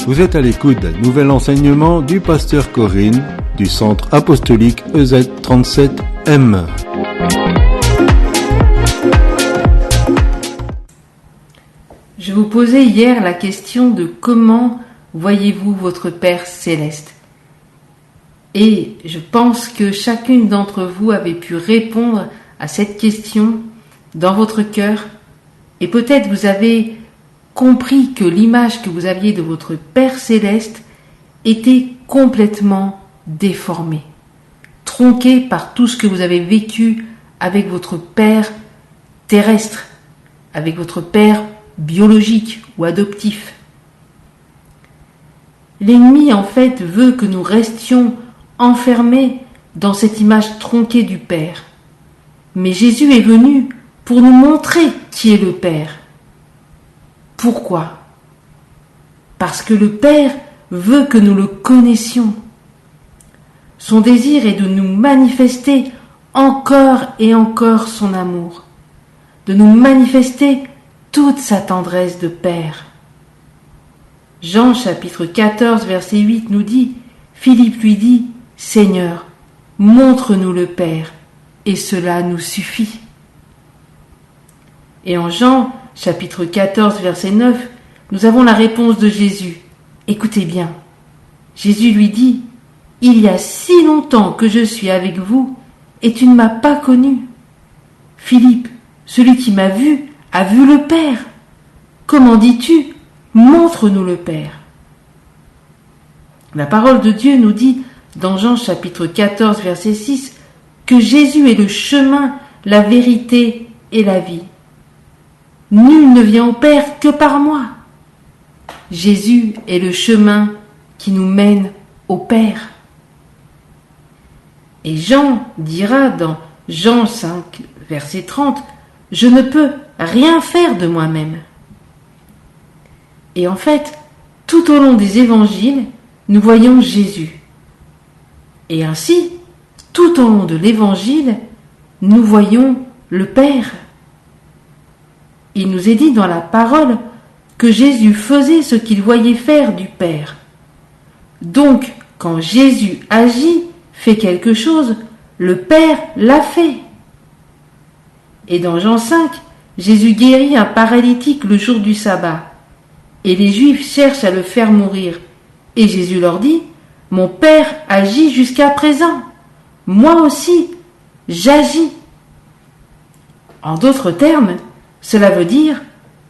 Vous êtes à l'écoute d'un nouvel enseignement du pasteur Corinne du Centre Apostolique EZ37M. Je vous posais hier la question de comment voyez-vous votre Père Céleste ? Et je pense que chacune d'entre vous avait pu répondre à cette question dans votre cœur. Et peut-être vous avez compris que l'image que vous aviez de votre Père Céleste était complètement déformée, tronquée par tout ce que vous avez vécu avec votre Père terrestre, avec votre Père biologique ou adoptif. L'ennemi, en fait, veut que nous restions enfermés dans cette image tronquée du Père. Mais Jésus est venu pour nous montrer qui est le Père. Pourquoi ? Parce que le Père veut que nous le connaissions. Son désir est de nous manifester encore et encore son amour, de nous manifester toute sa tendresse de Père. Jean chapitre 14 verset 8 nous dit, Philippe lui dit, Seigneur, montre-nous le Père, et cela nous suffit. Et en Jean chapitre 14 verset 9, nous avons la réponse de Jésus. Écoutez bien. Jésus lui dit, il y a si longtemps que je suis avec vous, et tu ne m'as pas connu. Philippe, celui qui m'a vu, a vu le Père. Comment dis-tu ? Montre-nous le Père. La parole de Dieu nous dit, dans Jean chapitre 14 verset 6, que Jésus est le chemin, la vérité et la vie. Nul ne vient au Père que par moi. Jésus est le chemin qui nous mène au Père. Et Jean dira dans Jean 5 verset 30, je ne peux rien faire de moi-même. Et en fait, tout au long des évangiles, nous voyons Jésus. Et ainsi, tout au long de l'évangile, nous voyons le Père. Il nous est dit dans la parole que Jésus faisait ce qu'il voyait faire du Père. Donc, quand Jésus agit, fait quelque chose, le Père l'a fait. Et dans Jean 5, Jésus guérit un paralytique le jour du sabbat. Et les Juifs cherchent à le faire mourir. Et Jésus leur dit, mon Père agit jusqu'à présent. Moi aussi, j'agis. En d'autres termes, cela veut dire,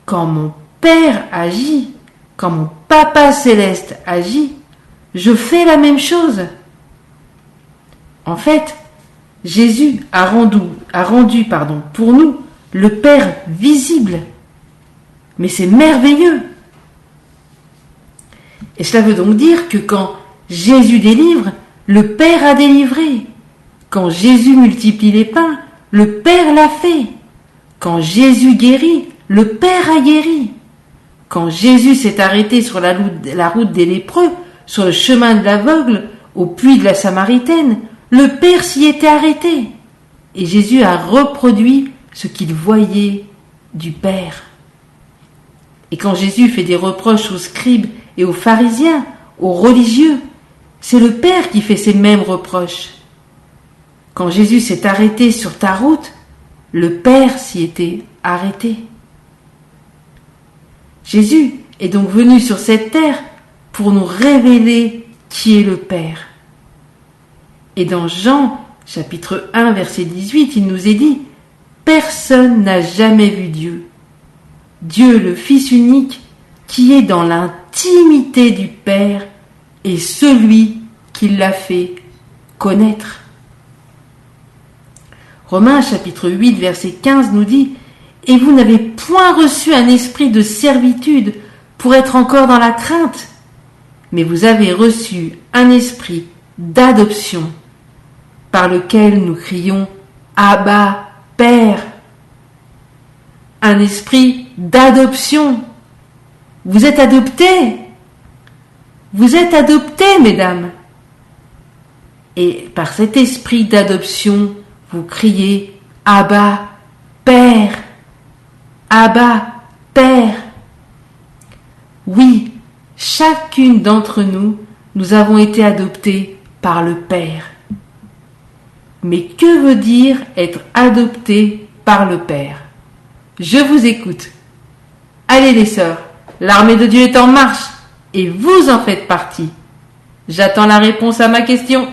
quand mon Père agit, quand mon Papa Céleste agit, je fais la même chose. En fait, Jésus a rendu pour nous le Père visible. Mais c'est merveilleux. Et cela veut donc dire que quand Jésus délivre, le Père a délivré. Quand Jésus multiplie les pains, le Père l'a fait. Quand Jésus guérit, le Père a guéri. Quand Jésus s'est arrêté sur la route des lépreux, sur le chemin de l'aveugle, au puits de la Samaritaine, le Père s'y était arrêté. Et Jésus a reproduit ce qu'il voyait du Père. Et quand Jésus fait des reproches aux scribes et aux pharisiens, aux religieux, c'est le Père qui fait ces mêmes reproches. Quand Jésus s'est arrêté sur ta route, le Père s'y était arrêté. Jésus est donc venu sur cette terre pour nous révéler qui est le Père. Et dans Jean, chapitre 1, verset 18, il nous est dit « Personne n'a jamais vu Dieu. Dieu, le Fils unique, qui est dans l'intimité du Père, est celui qui l'a fait connaître. » Romains, chapitre 8, verset 15 nous dit « Et vous n'avez point reçu un esprit de servitude pour être encore dans la crainte, mais vous avez reçu un esprit d'adoption, par lequel nous crions « Abba, Père !» Un esprit d'adoption. Vous êtes adoptés. Vous êtes adoptés, mesdames. Et par cet esprit d'adoption, vous criez « Abba, Père !» Abba, Père. Oui, chacune d'entre nous, nous avons été adoptés par le Père. Mais que veut dire être adopté par le Père? Je vous écoute. Allez les sœurs, l'armée de Dieu est en marche et vous en faites partie. J'attends la réponse à ma question.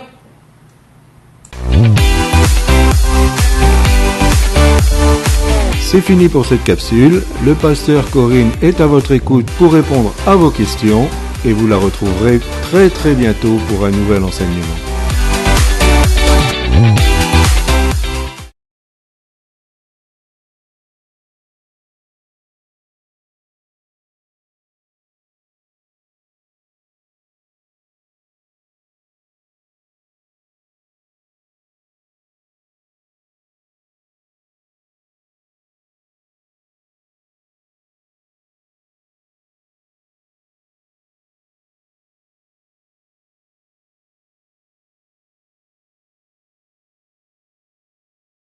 C'est fini pour cette capsule. Le pasteur Corinne est à votre écoute pour répondre à vos questions et vous la retrouverez très bientôt pour un nouvel enseignement.